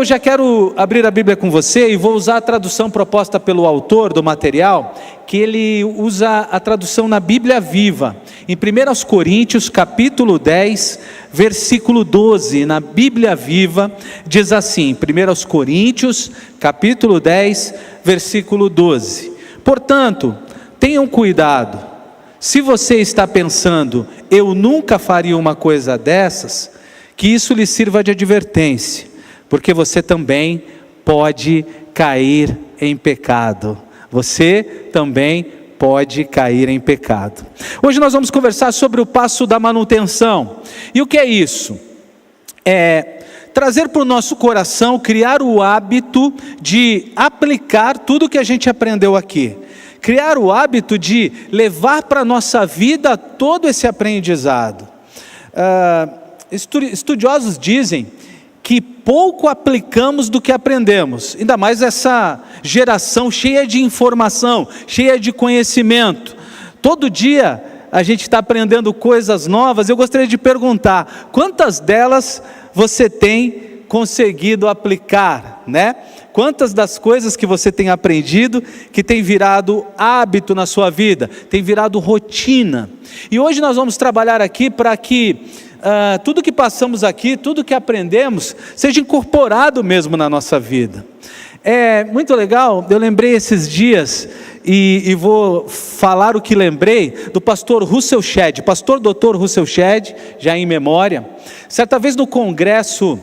eu já quero abrir a Bíblia com você e vou usar a tradução proposta pelo autor do material, que ele usa a tradução na Bíblia Viva, em 1 Coríntios capítulo 10, versículo 12, na Bíblia Viva, diz assim, 1 Coríntios capítulo 10, versículo 12: portanto, tenham cuidado, se você está pensando, eu nunca faria uma coisa dessas, que isso lhe sirva de advertência, porque você também pode cair em pecado. Você também pode cair em pecado. Hoje nós vamos conversar sobre o passo da manutenção. E o que é isso? É trazer para o nosso coração, criar o hábito de aplicar tudo que a gente aprendeu aqui. Criar o hábito de levar para a nossa vida todo esse aprendizado. Estudiosos dizem que pouco aplicamos do que aprendemos, ainda mais essa geração cheia de informação, cheia de conhecimento. Todo dia a gente está aprendendo coisas novas. Eu gostaria de perguntar, quantas delas você tem conseguido aplicar, né? Quantas das coisas que você tem aprendido, que tem virado hábito na sua vida, tem virado rotina. E hoje nós vamos trabalhar aqui para que tudo que passamos aqui, tudo que aprendemos, seja incorporado mesmo na nossa vida. É muito legal, eu lembrei esses dias, e vou falar o que lembrei, do pastor Russell Shedd, pastor Dr. Russell Shedd, já em memória. Certa vez no congresso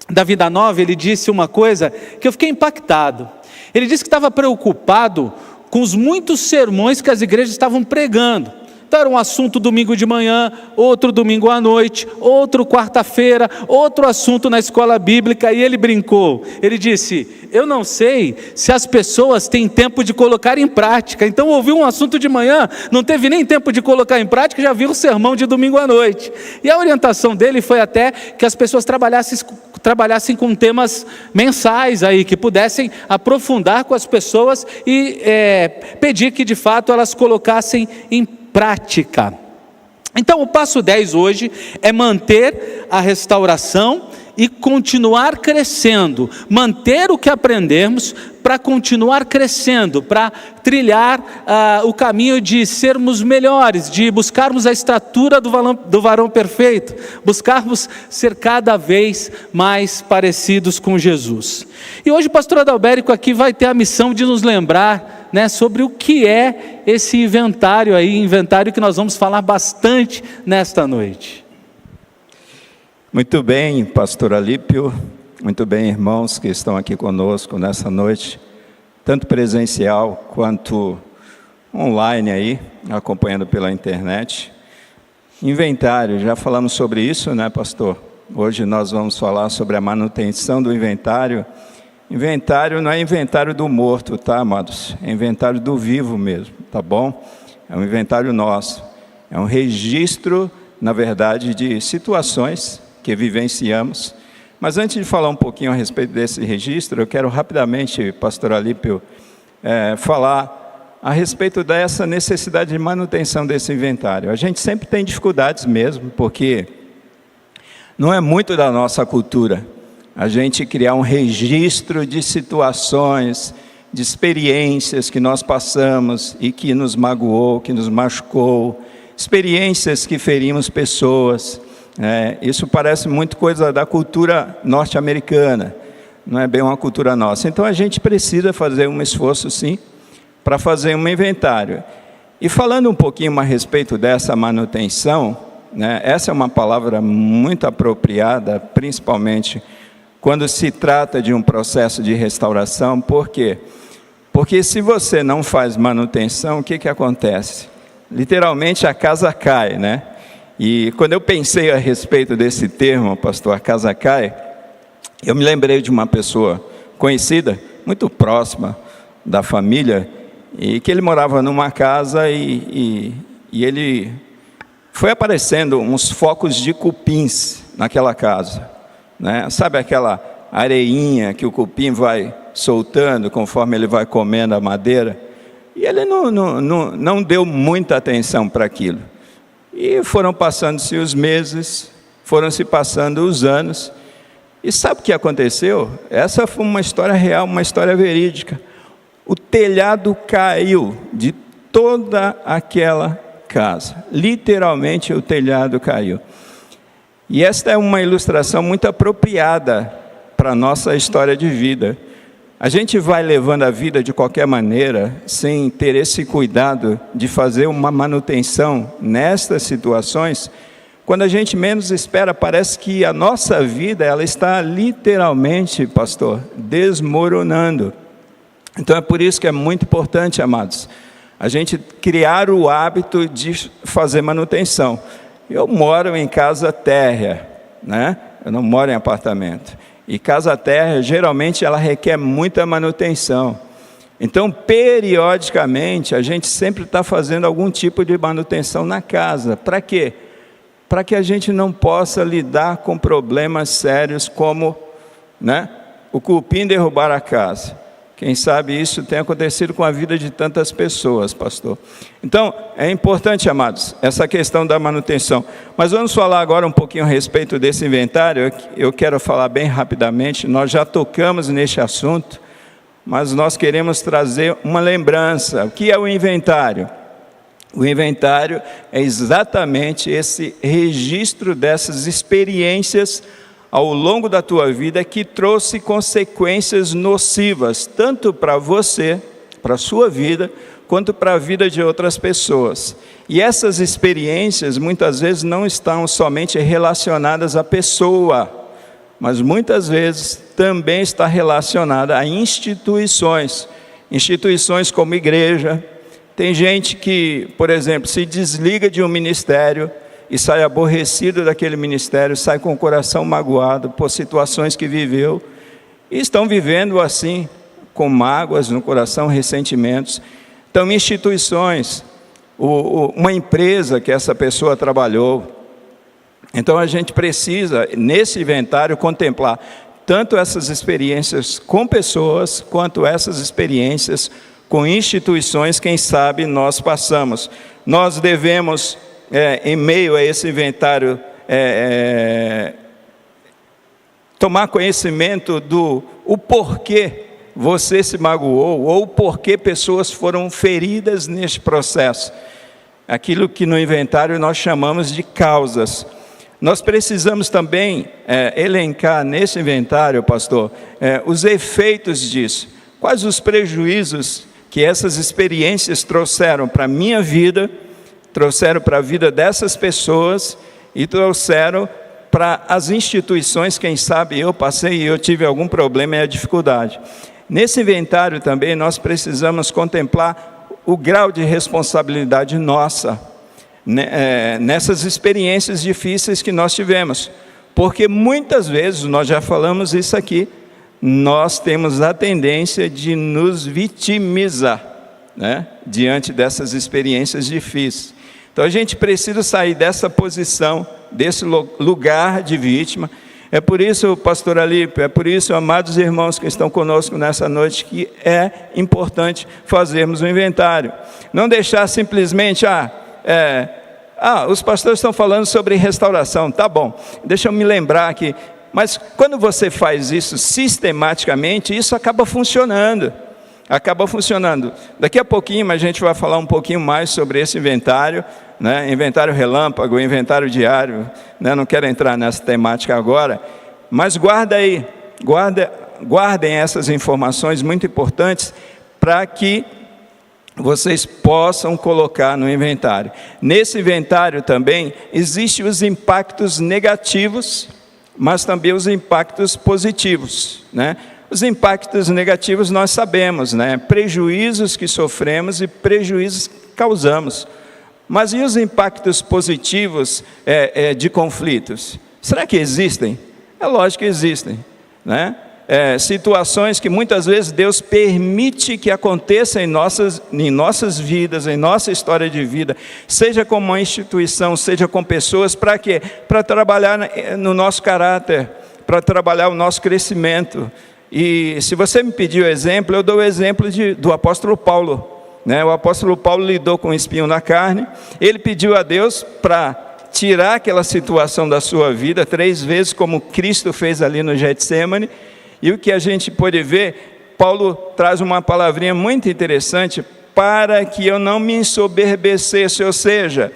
da Vida Nova, ele disse uma coisa que eu fiquei impactado. Ele disse que estava preocupado com os muitos sermões que as igrejas estavam pregando. Então era um assunto domingo de manhã, outro domingo à noite, outro quarta-feira, outro assunto na escola bíblica, e ele brincou, ele disse, eu não sei se as pessoas têm tempo de colocar em prática. Então ouviu um assunto de manhã, não teve nem tempo de colocar em prática, já viu o sermão de domingo à noite. E a orientação dele foi até que as pessoas trabalhassem com temas mensais aí, que pudessem aprofundar com as pessoas e pedir que de fato elas colocassem em prática. Então o passo 10 hoje é manter a restauração e continuar crescendo, manter o que aprendemos para continuar crescendo, para trilhar o caminho de sermos melhores, de buscarmos a estatura do varão perfeito, buscarmos ser cada vez mais parecidos com Jesus. E hoje o pastor Adalberico aqui vai ter a missão de nos lembrar, né, sobre o que é esse inventário aí, inventário que nós vamos falar bastante nesta noite. Muito bem, pastor Alípio, muito bem, irmãos que estão aqui conosco nessa noite, tanto presencial quanto online aí, acompanhando pela internet. Inventário, já falamos sobre isso, né, pastor? Hoje nós vamos falar sobre a manutenção do inventário. Inventário não é inventário do morto, tá, amados? É inventário do vivo mesmo, tá bom? É um inventário nosso, é um registro, na verdade, de situações que vivenciamos. Mas antes de falar um pouquinho a respeito desse registro, eu quero rapidamente, pastor Alípio, falar a respeito dessa necessidade de manutenção desse inventário. A gente sempre tem dificuldades mesmo, porque não é muito da nossa cultura a gente criar um registro de situações, de experiências que nós passamos e que nos magoou, que nos machucou, experiências que ferimos pessoas. Isso parece muito coisa da cultura norte-americana, não é bem uma cultura nossa. Então a gente precisa fazer um esforço sim, para fazer um inventário. E falando um pouquinho a respeito dessa manutenção, né, essa é uma palavra muito apropriada, principalmente quando se trata de um processo de restauração. Por quê? Porque se você não faz manutenção, o que acontece? Literalmente a casa cai, né? E quando eu pensei a respeito desse termo, pastor, a casa cai, eu me lembrei de uma pessoa conhecida, muito próxima da família, e que ele morava numa casa e ele foi aparecendo uns focos de cupins naquela casa, né? Sabe aquela areinha que o cupim vai soltando conforme ele vai comendo a madeira? E ele não deu muita atenção para aquilo. E foram passando-se os meses, foram se passando os anos, E sabe o que aconteceu? Essa foi uma história real, uma história verídica. O telhado caiu de toda aquela casa. Literalmente o telhado caiu. E esta é uma ilustração muito apropriada para a nossa história de vida. A gente vai levando a vida de qualquer maneira, sem ter esse cuidado de fazer uma manutenção nestas situações. Quando a gente menos espera, parece que a nossa vida ela está literalmente, pastor, desmoronando. Então é por isso que é muito importante, amados, a gente criar o hábito de fazer manutenção. Eu moro em casa térrea, né? Eu não moro em apartamento. E casa térrea, geralmente, ela requer muita manutenção. Então, periodicamente, a gente sempre está fazendo algum tipo de manutenção na casa. Para quê? Para que a gente não possa lidar com problemas sérios como, né, o cupim derrubar a casa. Quem sabe isso tem acontecido com a vida de tantas pessoas, pastor. Então, é importante, amados, essa questão da manutenção. Mas vamos falar agora um pouquinho a respeito desse inventário. Eu quero falar bem rapidamente. Nós já tocamos neste assunto, mas nós queremos trazer uma lembrança. O que é o inventário? O inventário é exatamente esse registro dessas experiências ao longo da tua vida que trouxe consequências nocivas, tanto para você, para a sua vida, quanto para a vida de outras pessoas. E essas experiências muitas vezes não estão somente relacionadas à pessoa, mas muitas vezes também está relacionada a instituições como igreja. Tem gente que, por exemplo, se desliga de um ministério e sai aborrecido daquele ministério, sai com o coração magoado por situações que viveu, e estão vivendo assim, com mágoas no coração, ressentimentos. Então, instituições, uma empresa que essa pessoa trabalhou. Então, a gente precisa, nesse inventário, contemplar tanto essas experiências com pessoas, quanto essas experiências com instituições, quem sabe nós passamos. Nós devemos, em meio a esse inventário, tomar conhecimento do o porquê você se magoou, ou o porquê pessoas foram feridas neste processo. Aquilo que no inventário nós chamamos de causas. Nós precisamos também elencar nesse inventário, pastor, os efeitos disso. Quais os prejuízos que essas experiências trouxeram para a minha vida, trouxeram para a vida dessas pessoas e trouxeram para as instituições. Quem sabe eu passei e eu tive algum problema e dificuldade. Nesse inventário também nós precisamos contemplar o grau de responsabilidade nossa, nessas experiências difíceis que nós tivemos, porque muitas vezes, nós já falamos isso aqui, nós temos a tendência de nos vitimizar, né, diante dessas experiências difíceis. Então a gente precisa sair dessa posição, desse lugar de vítima. É por isso, pastor Alípio, é por isso, amados irmãos que estão conosco nessa noite, que é importante fazermos um inventário. Não deixar simplesmente, os pastores estão falando sobre restauração, tá bom, deixa eu me lembrar aqui. Mas quando você faz isso sistematicamente, isso acaba funcionando. Daqui a pouquinho a gente vai falar um pouquinho mais sobre esse inventário, né? Inventário relâmpago, inventário diário, né? Não quero entrar nessa temática agora, mas guardem essas informações muito importantes para que vocês possam colocar no inventário. Nesse inventário também existem os impactos negativos, mas também os impactos positivos, né? Os impactos negativos nós sabemos, né? Prejuízos que sofremos e prejuízos que causamos. Mas e os impactos positivos de conflitos? Será que existem? É lógico que existem, né? Situações que muitas vezes Deus permite que aconteçam em nossas vidas, em nossa história de vida, seja com uma instituição, seja com pessoas, para quê? Para trabalhar no nosso caráter, para trabalhar o nosso crescimento. E se você me pedir o exemplo, eu dou o exemplo do apóstolo Paulo, né? O apóstolo Paulo lidou com um espinho na carne, ele pediu a Deus para tirar aquela situação da sua vida 3 vezes, como Cristo fez ali no Getsemane. E o que a gente pode ver, Paulo traz uma palavrinha muito interessante, para que eu não me ensoberbecesse, ou seja,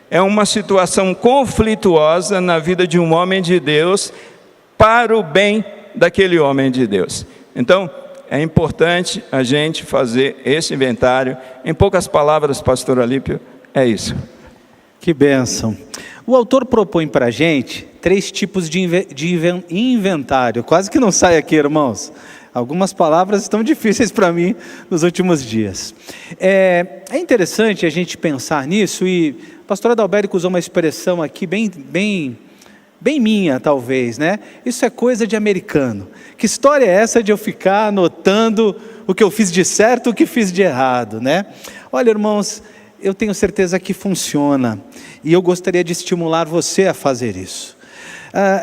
é uma situação conflituosa na vida de um homem de Deus, para o bem daquele homem de Deus. Então, é importante a gente fazer esse inventário. Em poucas palavras, pastor Alípio, é isso. Que bênção. O autor propõe para a gente 3 tipos de inventário. Quase que não sai aqui, irmãos. Algumas palavras estão difíceis para mim nos últimos dias. É interessante a gente pensar nisso, e a pastora Adalberico usou uma expressão aqui bem minha, talvez, né? Isso é coisa de americano. Que história é essa de eu ficar anotando o que eu fiz de certo, o que fiz de errado, né? Olha, irmãos, eu tenho certeza que funciona, e eu gostaria de estimular você a fazer isso.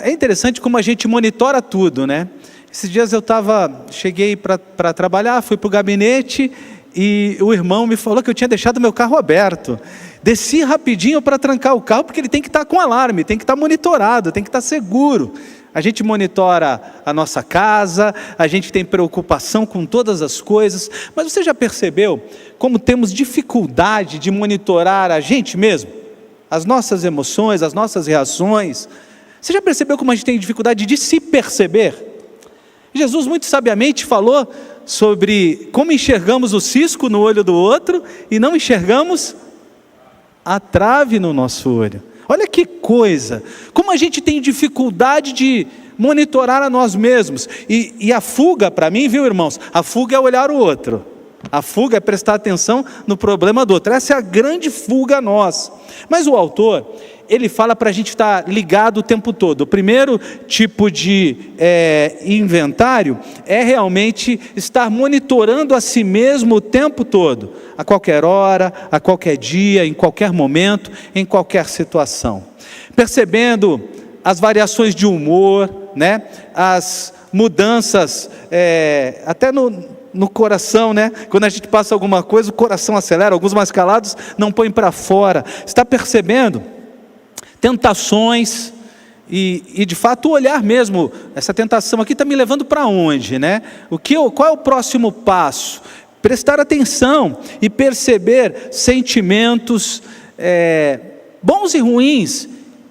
É interessante como a gente monitora tudo, né? Esses dias cheguei para trabalhar, fui para o gabinete, e o irmão me falou que eu tinha deixado meu carro aberto. Desci rapidinho para trancar o carro, porque ele tem que estar com alarme, tem que estar monitorado, tem que estar seguro. A gente monitora a nossa casa, a gente tem preocupação com todas as coisas, mas você já percebeu como temos dificuldade de monitorar a gente mesmo? As nossas emoções, as nossas reações. Você já percebeu como a gente tem dificuldade de se perceber? Jesus muito sabiamente falou sobre como enxergamos o cisco no olho do outro e não enxergamos a trave no nosso olho. Olha que coisa, como a gente tem dificuldade de monitorar a nós mesmos. E a fuga, para mim, viu, irmãos? A fuga é olhar o outro. A fuga é prestar atenção no problema do outro. Essa é a grande fuga a nós. Mas o autor, ele fala para a gente estar ligado o tempo todo. O primeiro tipo de inventário é realmente estar monitorando a si mesmo o tempo todo, a qualquer hora, a qualquer dia, em qualquer momento, em qualquer situação. Percebendo as variações de humor, né? As mudanças, até no coração, né? Quando a gente passa alguma coisa, o coração acelera, alguns mais calados não põem para fora. Está percebendo? Tentações, e de fato o olhar mesmo, essa tentação aqui está me levando para onde, né? Qual é o próximo passo? Prestar atenção e perceber sentimentos bons e ruins,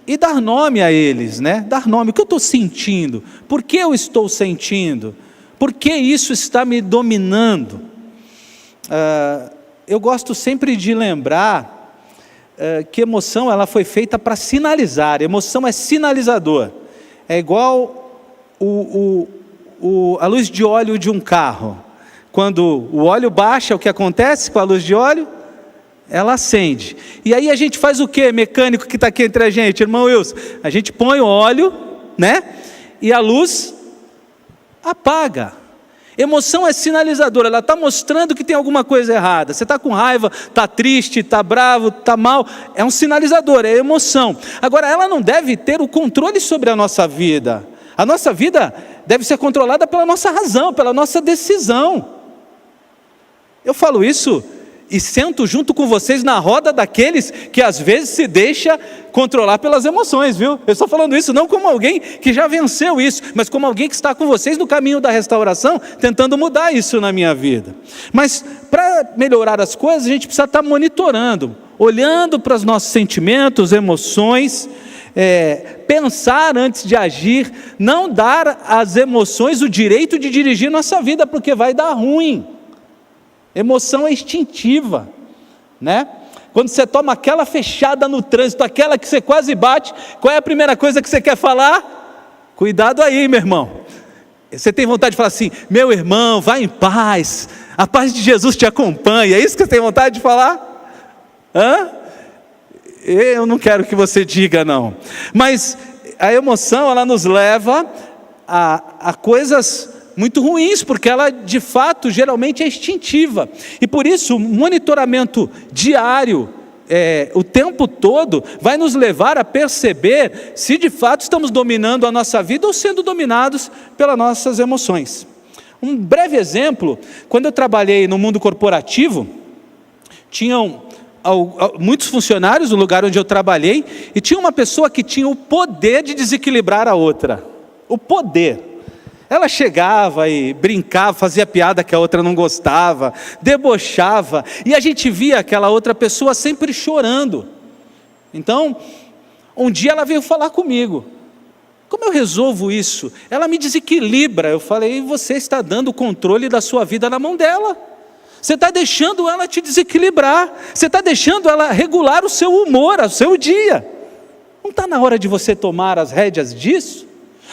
e dar nome a eles, né? Dar nome, o que eu estou sentindo? Por que eu estou sentindo? Por que isso está me dominando? Eu gosto sempre de lembrar que emoção ela foi feita para sinalizar. Emoção é sinalizador. É igual a luz de óleo de um carro. Quando o óleo baixa, o que acontece com a luz de óleo? Ela acende. E aí a gente faz o quê? Mecânico que está aqui entre a gente, irmão Wilson? A gente põe o óleo, né? E a luz apaga. Emoção é sinalizadora, ela está mostrando que tem alguma coisa errada. Você está com raiva, está triste, está bravo, está mal, é um sinalizador, é emoção. Agora, ela não deve ter o controle sobre a nossa vida. A nossa vida deve ser controlada pela nossa razão, pela nossa decisão. Eu falo isso e sento junto com vocês na roda daqueles que às vezes se deixa controlar pelas emoções, viu? Eu estou falando isso não como alguém que já venceu isso, mas como alguém que está com vocês no caminho da restauração, tentando mudar isso na minha vida. Mas para melhorar as coisas, a gente precisa estar monitorando, olhando para os nossos sentimentos, emoções, pensar antes de agir, não dar às emoções o direito de dirigir nossa vida, porque vai dar ruim. Emoção é instintiva, né? Quando você toma aquela fechada no trânsito, aquela que você quase bate, qual é a primeira coisa que você quer falar? Cuidado aí, meu irmão. Você tem vontade de falar assim: meu irmão, vá em paz, a paz de Jesus te acompanha. É isso que você tem vontade de falar? Eu não quero que você diga não. Mas a emoção, ela nos leva a coisas muito ruins, porque ela de fato geralmente é instintiva, e por isso o monitoramento diário, o tempo todo, vai nos levar a perceber se de fato estamos dominando a nossa vida ou sendo dominados pelas nossas emoções. Um breve exemplo: quando eu trabalhei no mundo corporativo, tinham muitos funcionários no lugar onde eu trabalhei, e tinha uma pessoa que tinha o poder de desequilibrar a outra. O poder. Ela chegava e brincava, fazia piada que a outra não gostava, debochava, e a gente via aquela outra pessoa sempre chorando. Então, um dia ela veio falar comigo. Como eu resolvo isso? Ela me desequilibra. Eu falei, você está dando o controle da sua vida na mão dela. Você está deixando ela te desequilibrar. Você está deixando ela regular o seu humor, o seu dia. Não está na hora de você tomar as rédeas disso?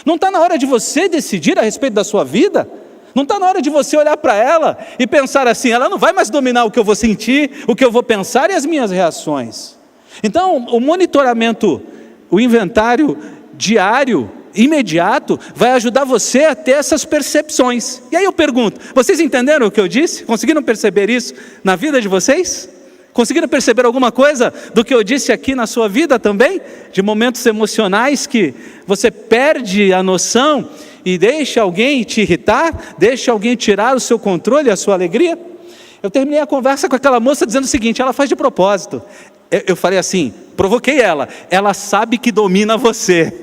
Não está na hora de você decidir a respeito da sua vida? Não está na hora de você olhar para ela e pensar assim, ela não vai mais dominar o que eu vou sentir, o que eu vou pensar e as minhas reações. Então, o monitoramento, o inventário diário, imediato, vai ajudar você a ter essas percepções. E aí eu pergunto, vocês entenderam o que eu disse? Conseguiram perceber isso na vida de vocês? Conseguiram perceber alguma coisa do que eu disse aqui na sua vida também? De momentos emocionais que você perde a noção e deixa alguém te irritar, deixa alguém tirar o seu controle e a sua alegria? Eu terminei a conversa com aquela moça dizendo o seguinte, ela faz de propósito. Eu falei assim, provoquei ela sabe que domina você,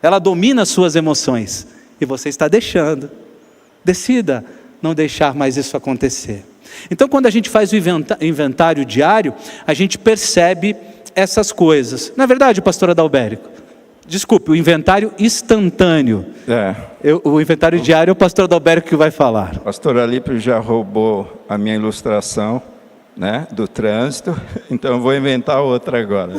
ela domina as suas emoções, e você está deixando. Decida não deixar mais isso acontecer. Então, quando a gente faz o inventário diário, a gente percebe essas coisas. Na verdade, pastor Adalberico, desculpe, o inventário instantâneo. O inventário diário é o pastor Adalberico que vai falar. O pastor Alípio já roubou a minha ilustração, né, do trânsito, então eu vou inventar outra agora.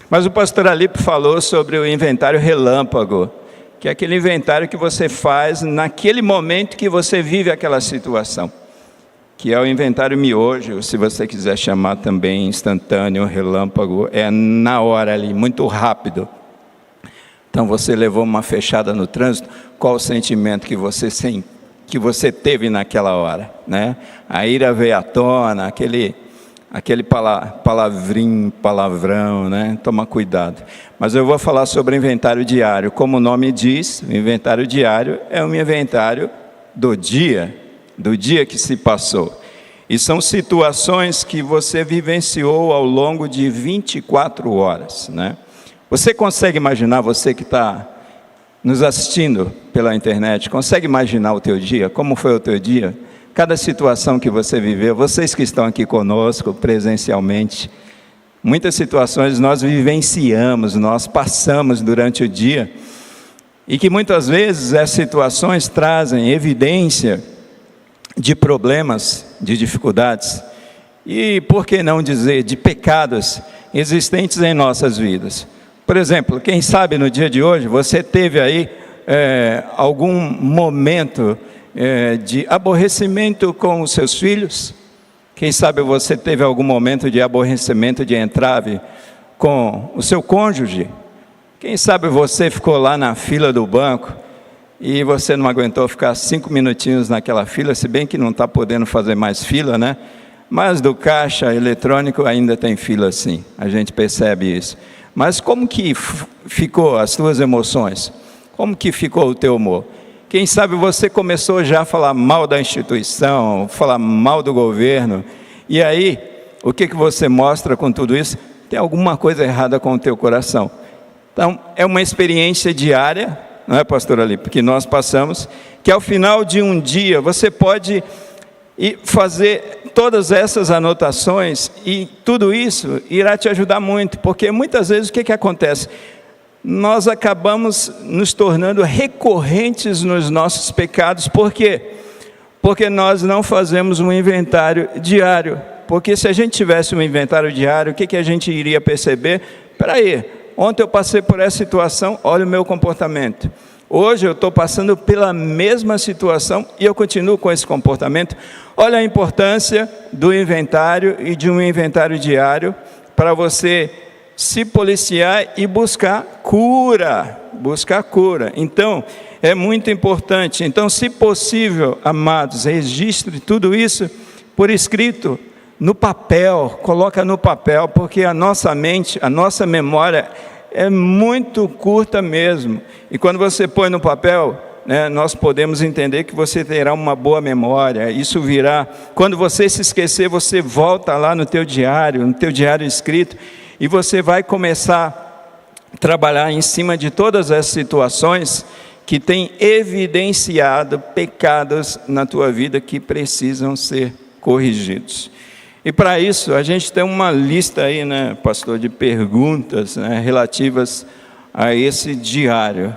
Mas o pastor Alípio falou sobre o inventário relâmpago, que é aquele inventário que você faz naquele momento que você vive aquela situação, que é o inventário miojo, se você quiser chamar também instantâneo, relâmpago, é na hora ali, muito rápido. Então você levou uma fechada no trânsito, qual o sentimento que você teve naquela hora, né? A ira veio à tona, aquele palavrão, né? Toma cuidado. Mas eu vou falar sobre o inventário diário. Como o nome diz, o inventário diário é um inventário do dia que se passou. E são situações que você vivenciou ao longo de 24 horas, né? Você consegue imaginar, você que está nos assistindo pela internet, consegue imaginar o teu dia? Como foi o teu dia? Cada situação que você viveu, vocês que estão aqui conosco presencialmente, muitas situações nós vivenciamos, nós passamos durante o dia, e que muitas vezes essas situações trazem evidência de problemas, de dificuldades, e por que não dizer, de pecados existentes em nossas vidas. Por exemplo, quem sabe no dia de hoje você teve aí algum momento de aborrecimento com os seus filhos? Quem sabe você teve algum momento de aborrecimento, de entrave com o seu cônjuge? Quem sabe você ficou lá na fila do banco e você não aguentou ficar 5 minutinhos naquela fila, se bem que não está podendo fazer mais fila, né? Mas do caixa eletrônico ainda tem fila sim, a gente percebe isso. Mas como que ficou as tuas emoções? Como que ficou o teu humor? Quem sabe você começou já a falar mal da instituição, falar mal do governo, e aí, o que você mostra com tudo isso? Tem alguma coisa errada com o teu coração. Então, é uma experiência diária, não é, pastor Alípio, que nós passamos, que ao final de um dia, você pode fazer todas essas anotações, e tudo isso irá te ajudar muito, porque muitas vezes o que acontece? Nós acabamos nos tornando recorrentes nos nossos pecados. Por quê? Porque nós não fazemos um inventário diário. Porque se a gente tivesse um inventário diário, o que a gente iria perceber? Espera aí, ontem eu passei por essa situação, olha o meu comportamento. Hoje eu estou passando pela mesma situação e eu continuo com esse comportamento. Olha a importância do inventário e de um inventário diário para você se policiar e buscar cura, Então, é muito importante. Então, se possível, amados, registre tudo isso por escrito, no papel, coloca no papel, porque a nossa mente, a nossa memória é muito curta mesmo. E quando você põe no papel, né, nós podemos entender que você terá uma boa memória. Isso virá, quando você se esquecer, você volta lá no teu diário escrito, e você vai começar a trabalhar em cima de todas as situações que têm evidenciado pecados na tua vida que precisam ser corrigidos. E para isso, a gente tem uma lista aí, né, pastor, de perguntas, né, relativas a esse diário.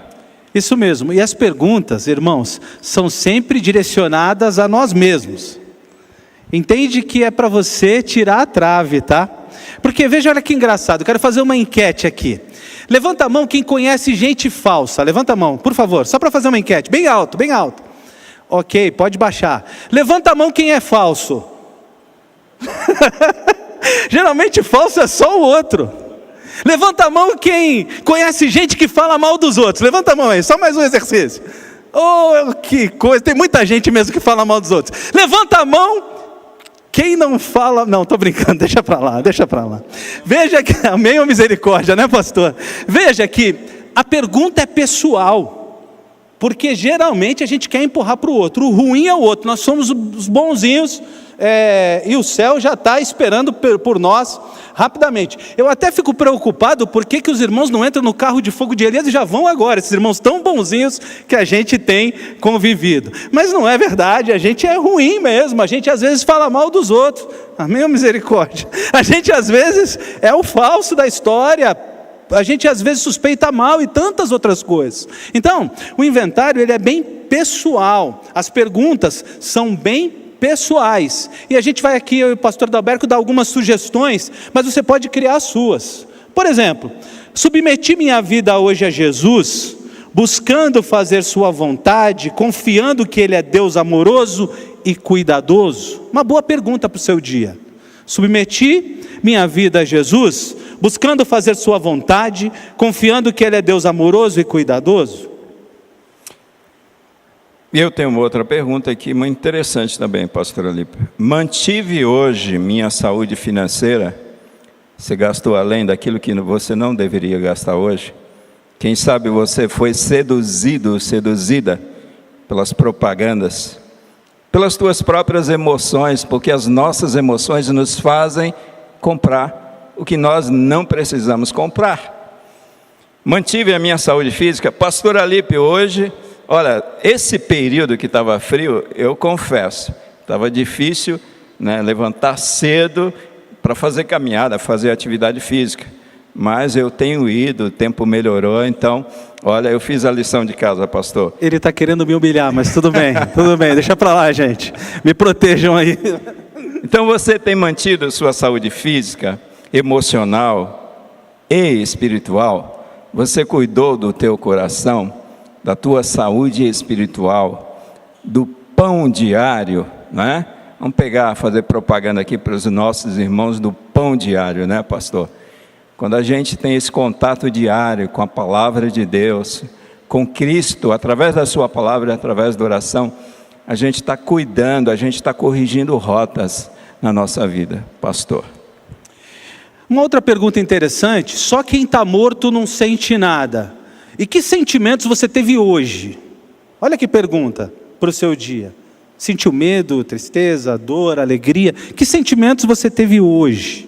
Isso mesmo, e as perguntas, irmãos, são sempre direcionadas a nós mesmos. Entende que é para você tirar a trave, tá? Porque veja, olha que engraçado, eu quero fazer uma enquete aqui. Levanta a mão quem conhece gente falsa, levanta a mão, por favor, só para fazer uma enquete, bem alto, bem alto. Ok, pode baixar. Levanta a mão quem é falso. Geralmente falso é só o outro. Levanta a mão quem conhece gente que fala mal dos outros. Levanta a mão aí, só mais um exercício. Oh, que coisa, tem muita gente mesmo que fala mal dos outros. Levanta a mão quem não fala... Não, estou brincando, deixa para lá. Veja que... Amém ou misericórdia, né, pastor? Veja que a pergunta é pessoal, porque geralmente a gente quer empurrar para o outro. O ruim é o outro, nós somos os bonzinhos, e o céu já está esperando por nós rapidamente. Eu até fico preocupado porque que os irmãos não entram no carro de fogo de Elias e já vão agora, esses irmãos tão bonzinhos que a gente tem convivido. Mas não é verdade, a gente é ruim mesmo, a gente às vezes fala mal dos outros. Amém ou misericórdia? A gente às vezes é o falso da história, a gente às vezes suspeita mal e tantas outras coisas. Então, o inventário ele é bem pessoal, as perguntas são bem pessoais, e a gente vai aqui, eu e o pastor Dalberto, dar algumas sugestões, mas você pode criar as suas. Por exemplo, submeti minha vida hoje a Jesus, buscando fazer sua vontade, confiando que Ele é Deus amoroso e cuidadoso. Uma boa pergunta para o seu dia. Submeti minha vida a Jesus, buscando fazer sua vontade, confiando que Ele é Deus amoroso e cuidadoso. E eu tenho uma outra pergunta aqui, muito interessante também, pastor Alípio. Mantive hoje minha saúde financeira? Você gastou além daquilo que você não deveria gastar hoje? Quem sabe você foi seduzida pelas propagandas, pelas tuas próprias emoções, porque as nossas emoções nos fazem comprar o que nós não precisamos comprar. Mantive a minha saúde física? Pastor Alípio, hoje... Olha, esse período que estava frio, eu confesso, estava difícil, né, levantar cedo para fazer caminhada, fazer atividade física. Mas eu tenho ido, o tempo melhorou, então, olha, eu fiz a lição de casa, pastor. Ele está querendo me humilhar, mas tudo bem, deixa para lá, gente. Me protejam aí. Então você tem mantido sua saúde física, emocional e espiritual? Você cuidou do teu coração? Da tua saúde espiritual, do pão diário, né? Vamos fazer propaganda aqui para os nossos irmãos do pão diário, né, pastor? Quando a gente tem esse contato diário com a palavra de Deus, com Cristo, através da sua palavra, através da oração, a gente está cuidando, a gente está corrigindo rotas na nossa vida, pastor. Uma outra pergunta interessante, só quem está morto não sente nada. E que sentimentos você teve hoje? Olha que pergunta para o seu dia. Sentiu medo, tristeza, dor, alegria? Que sentimentos você teve hoje?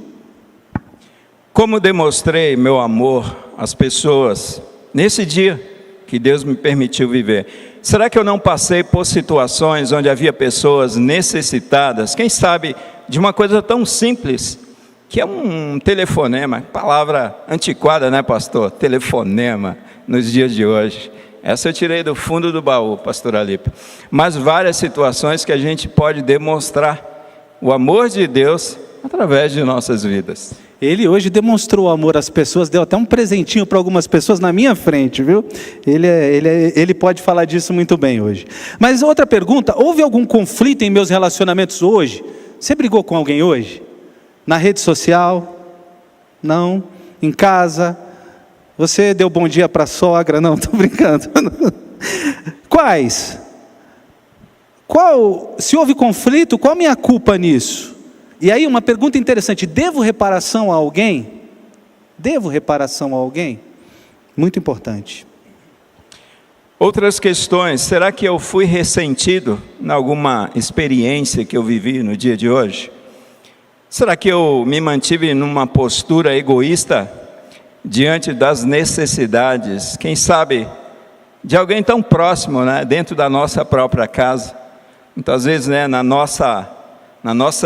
Como demonstrei meu amor às pessoas nesse dia que Deus me permitiu viver? Será que eu não passei por situações onde havia pessoas necessitadas? Quem sabe de uma coisa tão simples, que é um telefonema, palavra antiquada, né, pastor? Telefonema. Nos dias de hoje, essa eu tirei do fundo do baú, pastor Alípio, mas várias situações que a gente pode demonstrar o amor de Deus através de nossas vidas. Ele hoje demonstrou amor às pessoas, deu até um presentinho para algumas pessoas na minha frente, viu? Ele pode falar disso muito bem hoje. Mas outra pergunta, houve algum conflito em meus relacionamentos hoje? Você brigou com alguém hoje? Na rede social? Não? Em casa? Você deu bom dia para a sogra? Não, estou brincando. Quais? Se houve conflito, qual a minha culpa nisso? E aí uma pergunta interessante, devo reparação a alguém? Devo reparação a alguém? Muito importante. Outras questões: será que eu fui ressentido em alguma experiência que eu vivi no dia de hoje? Será que eu me mantive numa postura egoísta diante das necessidades, quem sabe, de alguém tão próximo, né, dentro da nossa própria casa? Muitas vezes, né, na nossa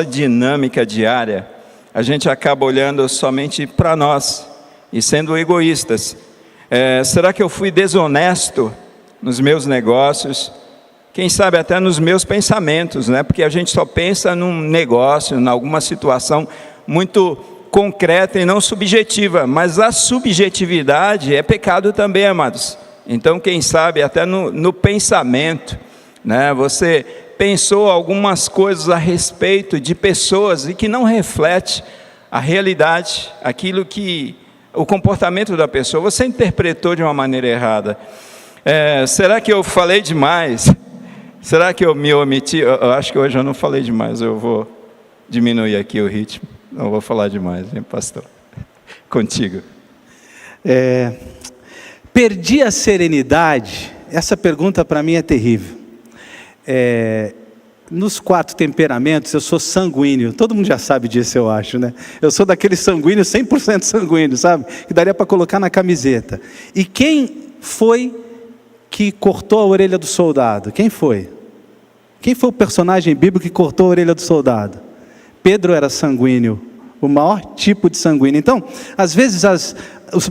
dinâmica diária, a gente acaba olhando somente para nós e sendo egoístas. Será que eu fui desonesto nos meus negócios? Quem sabe até nos meus pensamentos, né? Porque a gente só pensa num negócio, em alguma situação muito concreta e não subjetiva, mas a subjetividade é pecado também, amados. Então, quem sabe até no pensamento, né? Você pensou algumas coisas a respeito de pessoas e que não reflete a realidade, o comportamento da pessoa, você interpretou de uma maneira errada. Será que eu falei demais? Será que eu me omiti? Eu acho que hoje eu não falei demais, eu vou diminuir aqui o ritmo, não vou falar demais, hein, pastor? Contigo. Perdi a serenidade? Essa pergunta para mim é terrível. Nos 4 temperamentos eu sou sanguíneo, todo mundo já sabe disso, eu acho, né? Eu sou daquele sanguíneo, 100% sanguíneo, sabe? Que daria para colocar na camiseta. E quem foi que cortou a orelha do soldado? Quem foi? Quem foi o personagem bíblico que cortou a orelha do soldado? Pedro era sanguíneo, o maior tipo de sanguíneo. Então, às vezes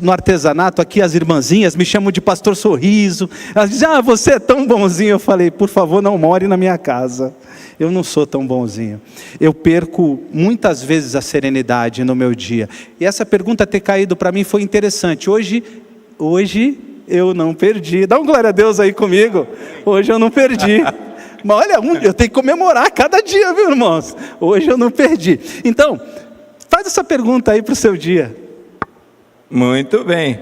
no artesanato aqui as irmãzinhas me chamam de pastor sorriso, elas dizem, você é tão bonzinho. Eu falei, por favor, não more na minha casa, eu não sou tão bonzinho. Eu perco muitas vezes a serenidade no meu dia, e essa pergunta ter caído para mim foi interessante. Hoje eu não perdi, dá um glória a Deus aí comigo, hoje eu não perdi. Mas olha, eu tenho que comemorar cada dia, viu, irmãos? Hoje eu não perdi. Então, faz essa pergunta aí para o seu dia. Muito bem.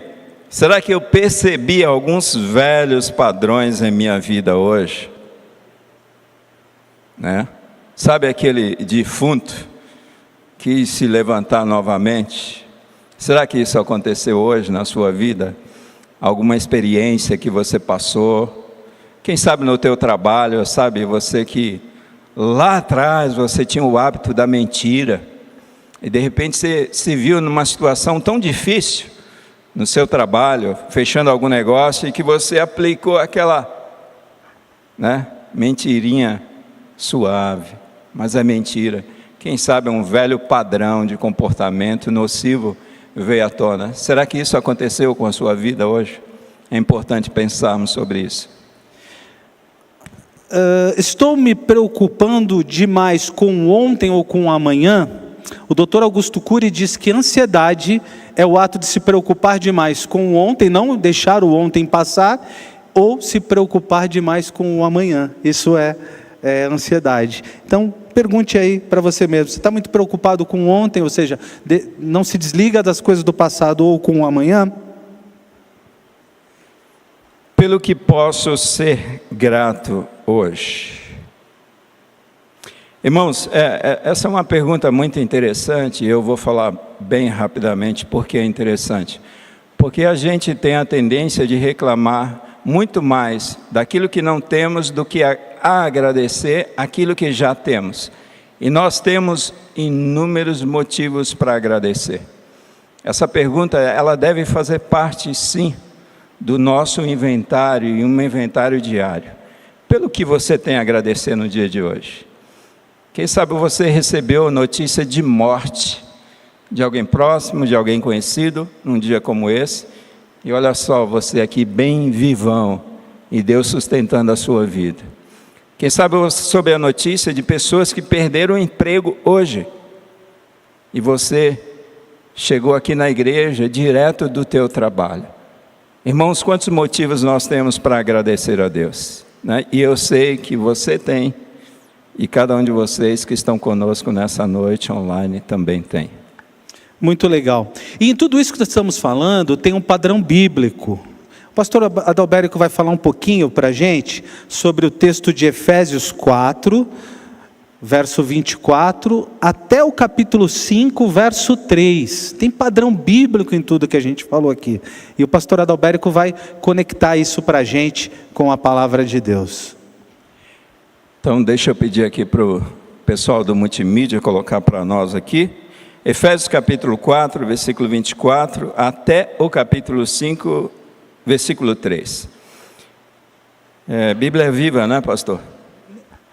Será que eu percebi alguns velhos padrões em minha vida hoje? Né? Sabe aquele defunto que quis se levantar novamente? Será que isso aconteceu hoje na sua vida? Alguma experiência que você passou? Quem sabe no teu trabalho, sabe, você que lá atrás você tinha o hábito da mentira, e de repente você se viu numa situação tão difícil no seu trabalho, fechando algum negócio, e que você aplicou aquela, né, mentirinha suave, mas é mentira. Quem sabe um velho padrão de comportamento nocivo veio à tona. Será que isso aconteceu com a sua vida hoje? É importante pensarmos sobre isso. Estou me preocupando demais com ontem ou com amanhã? O Dr. Augusto Cury diz que ansiedade é o ato de se preocupar demais com o ontem, não deixar o ontem passar, ou se preocupar demais com o amanhã. Isso é ansiedade. Então, pergunte aí para você mesmo, você está muito preocupado com o ontem, ou seja, não se desliga das coisas do passado ou com o amanhã? Pelo que posso ser grato hoje? Irmãos, essa é uma pergunta muito interessante, e eu vou falar bem rapidamente porque é interessante. Porque a gente tem a tendência de reclamar muito mais daquilo que não temos do que a agradecer aquilo que já temos. E nós temos inúmeros motivos para agradecer. Essa pergunta, ela deve fazer parte, sim, do nosso inventário, e um inventário diário. Pelo que você tem a agradecer no dia de hoje? Quem sabe você recebeu notícia de morte de alguém próximo, de alguém conhecido, num dia como esse, e olha só, você aqui bem vivão, e Deus sustentando a sua vida. Quem sabe você soube a notícia de pessoas que perderam o emprego hoje, e você chegou aqui na igreja direto do teu trabalho. Irmãos, quantos motivos nós temos para agradecer a Deus, né? E eu sei que você tem, e cada um de vocês que estão conosco nessa noite online também tem. Muito legal. E em tudo isso que estamos falando, tem um padrão bíblico. O pastor Adalberico vai falar um pouquinho para a gente sobre o texto de Efésios 4, verso 24, até o capítulo 5, verso 3. Tem padrão bíblico em tudo que a gente falou aqui. E o pastor Adalberico vai conectar isso para a gente com a palavra de Deus. Então, deixa eu pedir aqui para o pessoal do multimídia colocar para nós aqui. Efésios capítulo 4, versículo 24, até o capítulo 5, versículo 3. Bíblia Viva, né, pastor?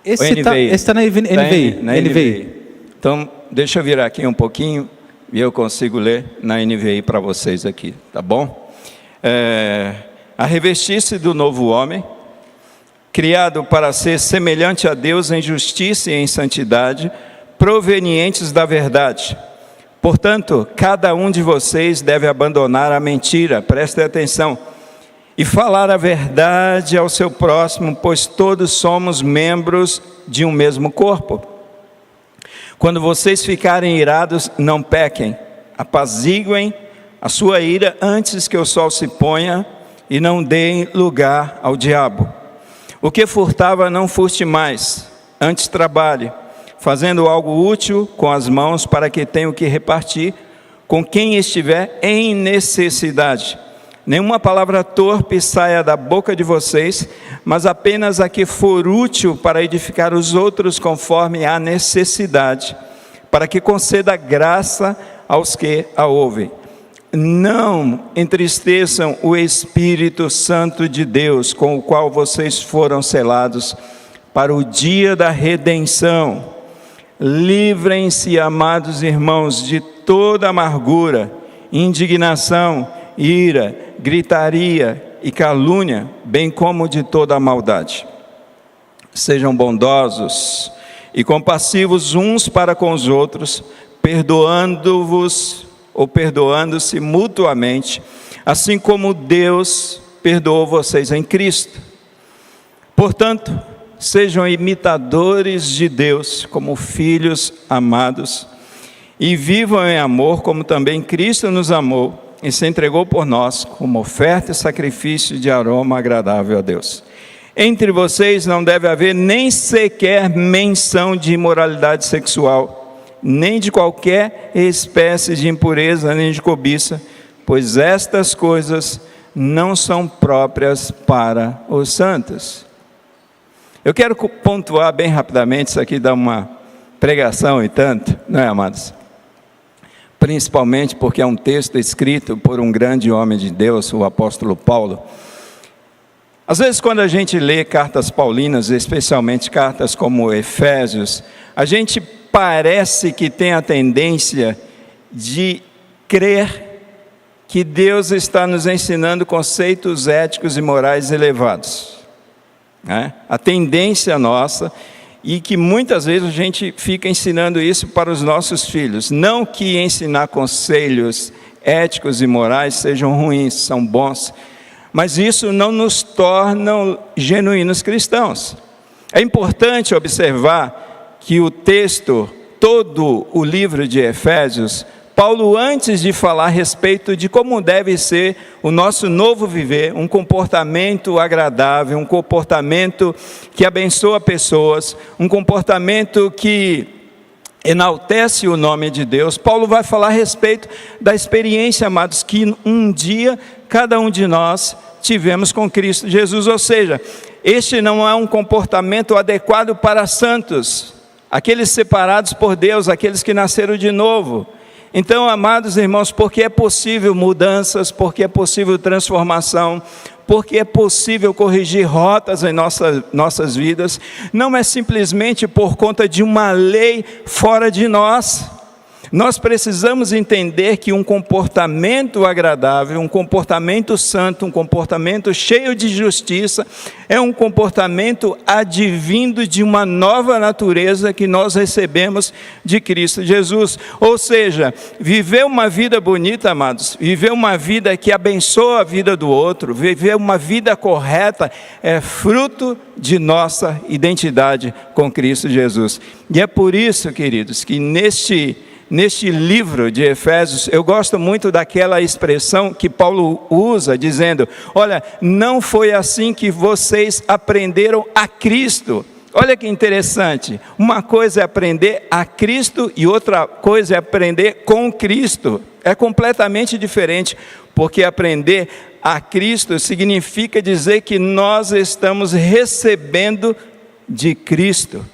Esse está na NVI. Então, deixa eu virar aqui um pouquinho e eu consigo ler na NVI para vocês aqui, tá bom? A revestir-se do novo homem, criado para ser semelhante a Deus em justiça e em santidade, provenientes da verdade. Portanto, cada um de vocês deve abandonar a mentira, prestem atenção, e falar a verdade ao seu próximo, pois todos somos membros de um mesmo corpo. Quando vocês ficarem irados, não pequem, apaziguem a sua ira antes que o sol se ponha e não deem lugar ao diabo. O que furtava, não furte mais, antes trabalhe, fazendo algo útil com as mãos para que tenha o que repartir com quem estiver em necessidade. Nenhuma palavra torpe saia da boca de vocês, mas apenas a que for útil para edificar os outros conforme a necessidade, para que conceda graça aos que a ouvem. Não entristeçam o Espírito Santo de Deus, com o qual vocês foram selados para o dia da redenção. Livrem-se, amados irmãos, de toda amargura, indignação, ira, gritaria e calúnia, bem como de toda a maldade. Sejam bondosos e compassivos uns para com os outros, perdoando-vos ou perdoando-se mutuamente, assim como Deus perdoou vocês em Cristo. Portanto, sejam imitadores de Deus como filhos amados e vivam em amor como também Cristo nos amou e se entregou por nós como oferta e sacrifício de aroma agradável a Deus. Entre vocês não deve haver nem sequer menção de imoralidade sexual, nem de qualquer espécie de impureza, nem de cobiça, pois estas coisas não são próprias para os santos. Eu quero pontuar bem rapidamente, isso aqui dá uma pregação e tanto, não é, amados? Principalmente porque é um texto escrito por um grande homem de Deus, o apóstolo Paulo. Às vezes, quando a gente lê cartas paulinas, especialmente cartas como Efésios, a gente parece que tem a tendência de crer que Deus está nos ensinando conceitos éticos e morais elevados. A tendência nossa, e que muitas vezes a gente fica ensinando isso para os nossos filhos. Não que ensinar conselhos éticos e morais sejam ruins, são bons, mas isso não nos torna genuínos cristãos. É importante observar que o texto, todo o livro de Efésios, Paulo, antes de falar a respeito de como deve ser o nosso novo viver, um comportamento agradável, um comportamento que abençoa pessoas, um comportamento que enaltece o nome de Deus, Paulo vai falar a respeito da experiência, amados, que um dia cada um de nós tivemos com Cristo Jesus, ou seja, este não é um comportamento adequado para santos, aqueles separados por Deus, aqueles que nasceram de novo. Então, amados irmãos, porque é possível mudanças, porque é possível transformação, porque é possível corrigir rotas em nossas vidas, não é simplesmente por conta de uma lei fora de nós. Nós precisamos entender que um comportamento agradável, um comportamento santo, um comportamento cheio de justiça, é um comportamento advindo de uma nova natureza que nós recebemos de Cristo Jesus. Ou seja, viver uma vida bonita, amados, viver uma vida que abençoa a vida do outro, viver uma vida correta, é fruto de nossa identidade com Cristo Jesus. E é por isso, queridos, que neste livro de Efésios, eu gosto muito daquela expressão que Paulo usa, dizendo, olha, não foi assim que vocês aprenderam a Cristo. Olha que interessante, uma coisa é aprender a Cristo e outra coisa é aprender com Cristo. É completamente diferente, porque aprender a Cristo significa dizer que nós estamos recebendo de Cristo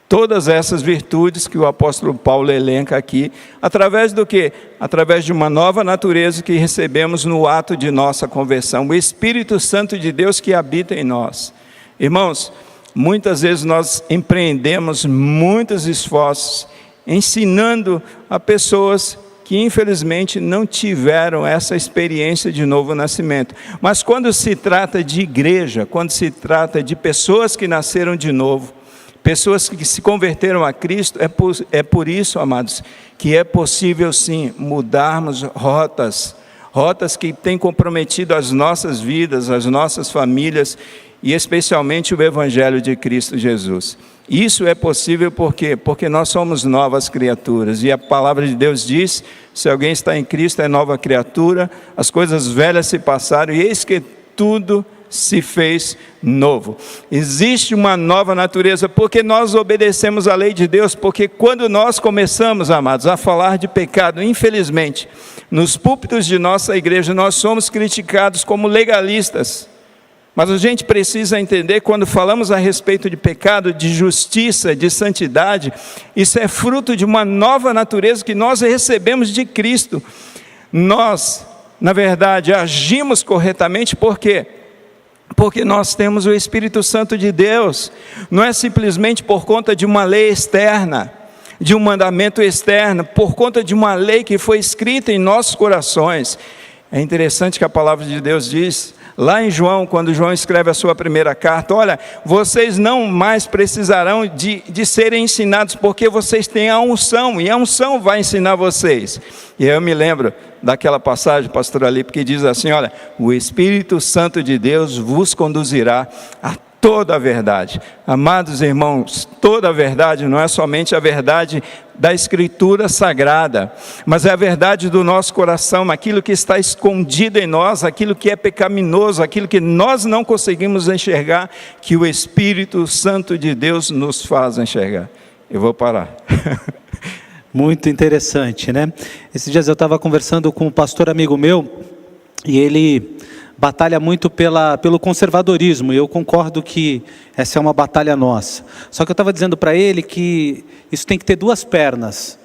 todas essas virtudes que o apóstolo Paulo elenca aqui, através do quê? Através de uma nova natureza que recebemos no ato de nossa conversão, o Espírito Santo de Deus que habita em nós. Irmãos, muitas vezes nós empreendemos muitos esforços, ensinando a pessoas que infelizmente não tiveram essa experiência de novo nascimento. Mas quando se trata de igreja, quando se trata de pessoas que nasceram de novo, pessoas que se converteram a Cristo, é por isso, amados, que é possível sim mudarmos rotas que têm comprometido as nossas vidas, as nossas famílias e especialmente o Evangelho de Cristo Jesus. Isso é possível por quê? Porque nós somos novas criaturas e a palavra de Deus diz, se alguém está em Cristo é nova criatura, as coisas velhas se passaram e eis que tudo se fez novo. Existe uma nova natureza, porque nós obedecemos a lei de Deus, porque quando nós começamos, amados, a falar de pecado, infelizmente, nos púlpitos de nossa igreja, nós somos criticados como legalistas. Mas a gente precisa entender, quando falamos a respeito de pecado, de justiça, de santidade, isso é fruto de uma nova natureza que nós recebemos de Cristo. Nós, na verdade, agimos corretamente, por quê? Porque nós temos o Espírito Santo de Deus, não é simplesmente por conta de uma lei externa, de um mandamento externo, por conta de uma lei que foi escrita em nossos corações. É interessante que a palavra de Deus diz, lá em João, quando João escreve a sua primeira carta, olha, vocês não mais precisarão de serem ensinados, porque vocês têm a unção, e a unção vai ensinar vocês. E aí eu me lembro daquela passagem, pastor Alipe, que diz assim, olha, o Espírito Santo de Deus vos conduzirá a toda a verdade. Amados irmãos, toda a verdade não é somente a verdade da Escritura Sagrada, mas é a verdade do nosso coração, aquilo que está escondido em nós, aquilo que é pecaminoso, aquilo que nós não conseguimos enxergar, que o Espírito Santo de Deus nos faz enxergar. Eu vou parar. Muito interessante, né? Esses dias eu estava conversando com um pastor amigo meu, e ele batalha muito pelo conservadorismo, e eu concordo que essa é uma batalha nossa. Só que eu estava dizendo para ele que isso tem que ter duas pernas.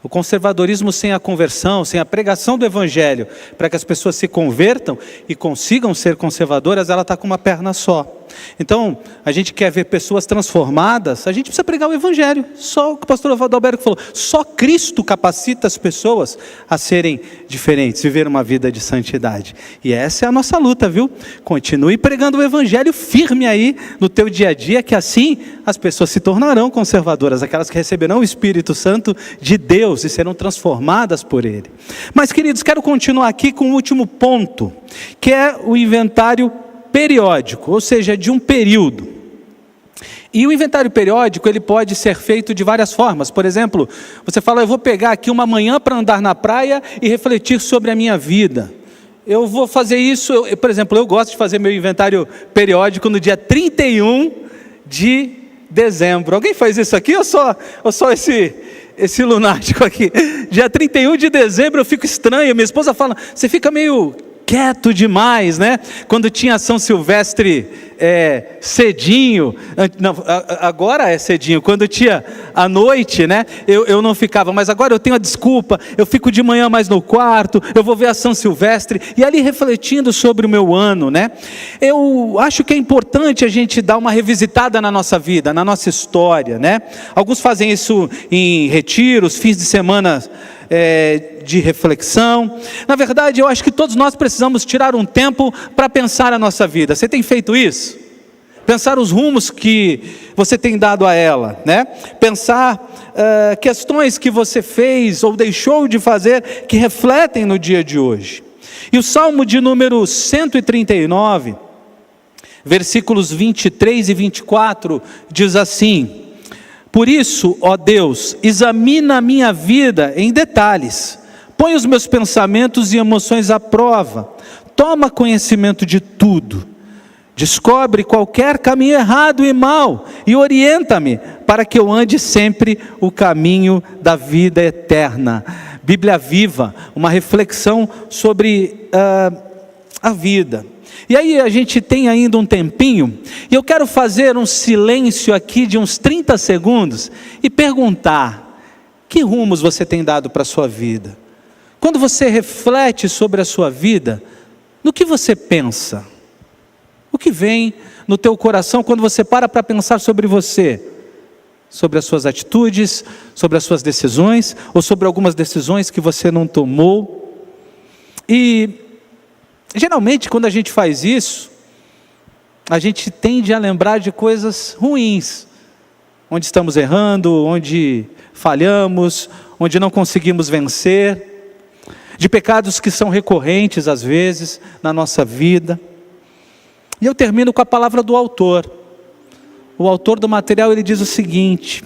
O conservadorismo sem a conversão, sem a pregação do Evangelho, para que as pessoas se convertam e consigam ser conservadoras, ela está com uma perna só. Então, a gente quer ver pessoas transformadas, a gente precisa pregar o Evangelho. Só o que o pastor Adalberto falou, só Cristo capacita as pessoas a serem diferentes, viver uma vida de santidade. E essa é a nossa luta, viu? Continue pregando o Evangelho firme aí no teu dia a dia, que assim as pessoas se tornarão conservadoras, aquelas que receberão o Espírito Santo de Deus e serão transformadas por Ele. Mas, queridos, quero continuar aqui com o último ponto, que é o inventário periódico, ou seja, de um período. E o inventário periódico, ele pode ser feito de várias formas. Por exemplo, você fala, eu vou pegar aqui uma manhã para andar na praia e refletir sobre a minha vida. Eu vou fazer isso, por exemplo, eu gosto de fazer meu inventário periódico no dia 31 de dezembro. Alguém faz isso aqui ou só esse lunático aqui? Dia 31 de dezembro eu fico estranho, minha esposa fala, você fica meio quieto demais, né? Quando tinha São Silvestre cedinho, não, agora é cedinho, quando tinha à noite, né? Eu não ficava, mas agora eu tenho a desculpa, eu fico de manhã mais no quarto, eu vou ver a São Silvestre, e ali refletindo sobre o meu ano, né? Eu acho que é importante a gente dar uma revisitada na nossa vida, na nossa história, né? Alguns fazem isso em retiros, fins de semana, de reflexão. Na verdade, eu acho que todos nós precisamos tirar um tempo para pensar a nossa vida. Você tem feito isso? Pensar os rumos que você tem dado a ela, né? Pensar questões que você fez ou deixou de fazer que refletem no dia de hoje. E o Salmo de número 139, versículos 23 e 24, diz assim: por isso, ó Deus, examina a minha vida em detalhes, põe os meus pensamentos e emoções à prova, toma conhecimento de tudo. Descobre qualquer caminho errado e mau e orienta-me para que eu ande sempre o caminho da vida eterna. Bíblia Viva, uma reflexão sobre a vida. E aí a gente tem ainda um tempinho, e eu quero fazer um silêncio aqui de uns 30 segundos e perguntar: que rumos você tem dado para a sua vida? Quando você reflete sobre a sua vida, no que você pensa? O que vem no teu coração quando você para pensar sobre você? Sobre as suas atitudes, sobre as suas decisões, ou sobre algumas decisões que você não tomou? E geralmente quando a gente faz isso, a gente tende a lembrar de coisas ruins, onde estamos errando, onde falhamos, onde não conseguimos vencer, de pecados que são recorrentes às vezes na nossa vida. E eu termino com a palavra do autor. O autor do material, ele diz o seguinte: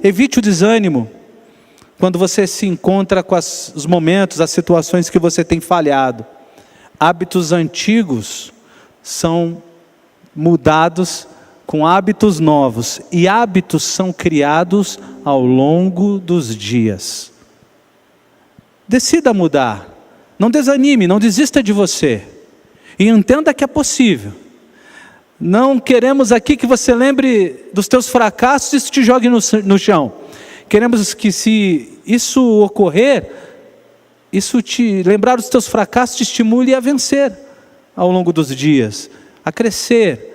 evite o desânimo quando você se encontra com os momentos, as situações que você tem falhado. Hábitos antigos são mudados com hábitos novos, e hábitos são criados ao longo dos dias. Decida mudar, não desanime, não desista de você, e entenda que é possível. Não queremos aqui que você lembre dos teus fracassos e isso te jogue no chão. Queremos que, se isso ocorrer, isso te lembrar dos teus fracassos te estimule a vencer ao longo dos dias, a crescer,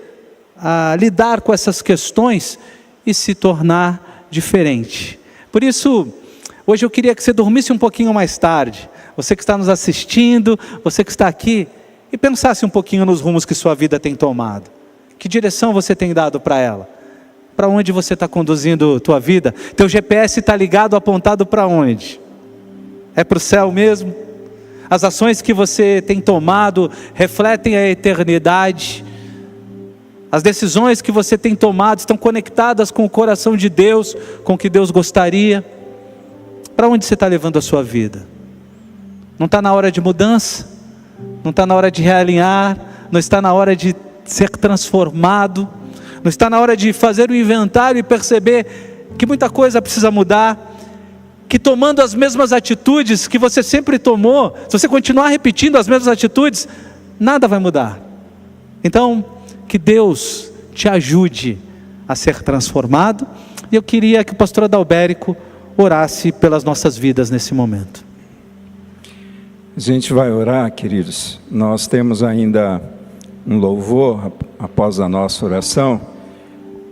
a lidar com essas questões e se tornar diferente. Por isso, hoje eu queria que você dormisse um pouquinho mais tarde, você que está nos assistindo, você que está aqui, e pensasse um pouquinho nos rumos que sua vida tem tomado. Que direção você tem dado para ela? Para onde você está conduzindo a tua vida? Teu GPS está ligado, apontado para onde? É para o céu mesmo? As ações que você tem tomado refletem a eternidade? As decisões que você tem tomado estão conectadas com o coração de Deus, com o que Deus gostaria? Para onde você está levando a sua vida? Não está na hora de mudança? Não está na hora de realinhar? Não está na hora de ser transformado? Não está na hora de fazer o inventário e perceber que muita coisa precisa mudar? Que tomando as mesmas atitudes que você sempre tomou, se você continuar repetindo as mesmas atitudes, nada vai mudar. Então, que Deus te ajude a ser transformado. E eu queria que o pastor Adalberico orasse pelas nossas vidas nesse momento. A gente vai orar, queridos. Nós temos ainda um louvor após a nossa oração,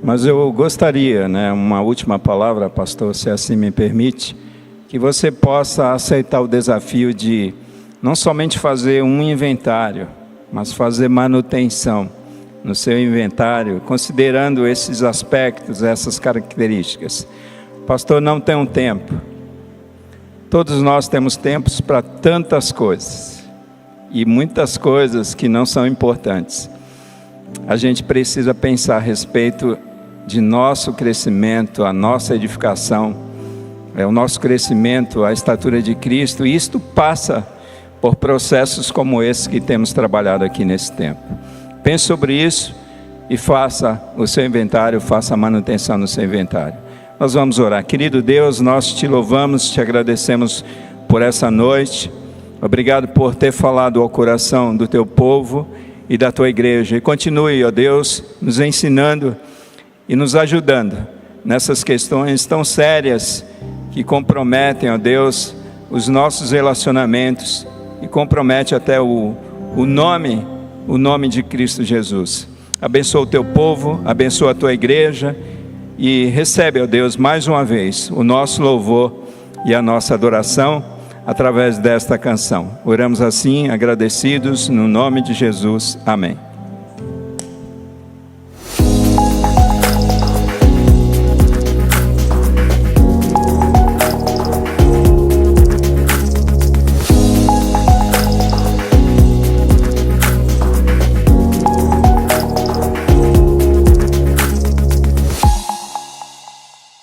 mas eu gostaria, uma última palavra, pastor, se assim me permite, que você possa aceitar o desafio de não somente fazer um inventário, mas fazer manutenção no seu inventário, considerando esses aspectos, essas características. Pastor, não tem um tempo. Todos nós temos tempos para tantas coisas, e muitas coisas que não são importantes. A gente precisa pensar a respeito de nosso crescimento, a nossa edificação, o nosso crescimento, a estatura de Cristo, e isto passa por processos como esse que temos trabalhado aqui nesse tempo. Pense sobre isso e faça o seu inventário, faça a manutenção no seu inventário. Nós vamos orar. Querido Deus, nós te louvamos, te agradecemos por essa noite. Obrigado por ter falado ao coração do teu povo e da tua igreja. E continue, ó Deus, nos ensinando e nos ajudando nessas questões tão sérias que comprometem, ó Deus, os nossos relacionamentos e compromete até o nome de Cristo Jesus. Abençoa o teu povo, abençoa a tua igreja. E recebe, ó Deus, mais uma vez o nosso louvor e a nossa adoração através desta canção. Oramos assim, agradecidos, no nome de Jesus. Amém.